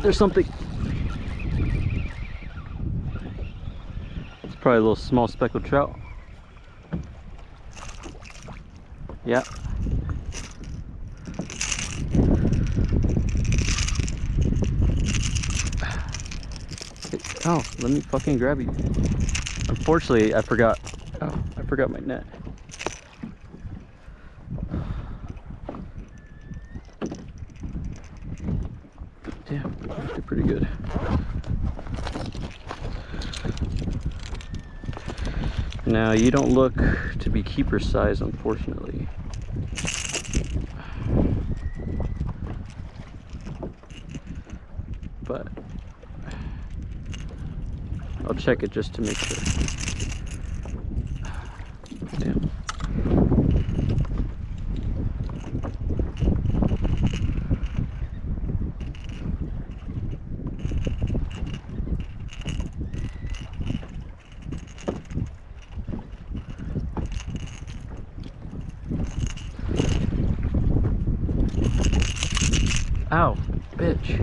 There's something. It's probably a little small speckled trout. Yeah. Oh, let me fucking grab you. Unfortunately, I forgot. Oh, I forgot my net. Damn, they're pretty good. Now, you don't look to be keeper size, unfortunately. But I'll check it just to make sure. Damn. Ow, bitch.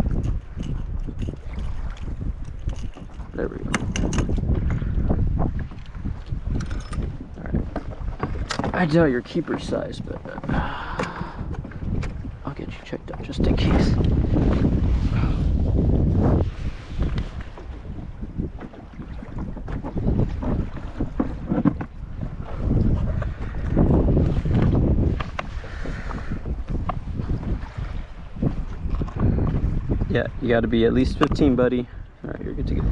There we go. Alright. I doubt your keeper size, but I'll get you checked out just in case. Yeah, you got to be at least 15, buddy. All right, you're good to go.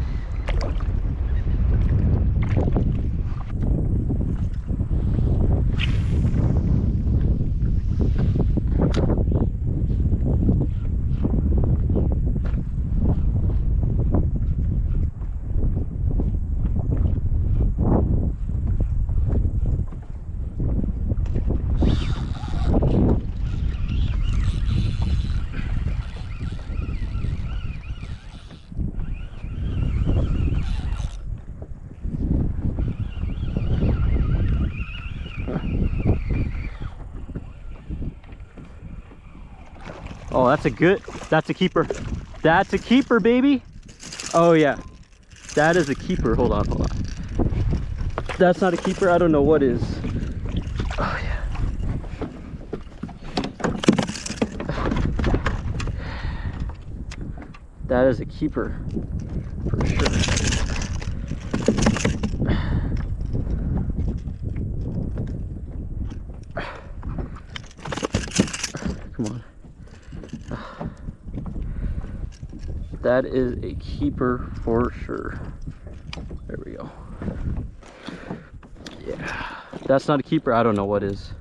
Oh, that's a keeper. That's a keeper, baby. Oh yeah, that is a keeper. Hold on. That's not a keeper. I don't know what is. Oh yeah. That is a keeper for sure. Come on. That is a keeper for sure. There we go. Yeah, that's not a keeper. I don't know what is.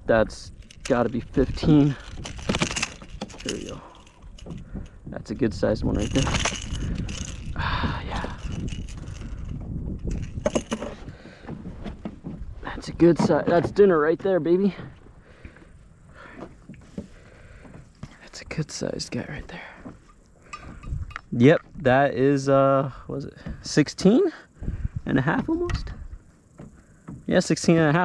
That's got to be 15. There we go. That's a good sized one right there. Yeah. That's a good size. That's dinner right there, baby. That's a good sized guy right there. Yep, that is, what was it, 16 and a half almost? Yeah, 16 and a half.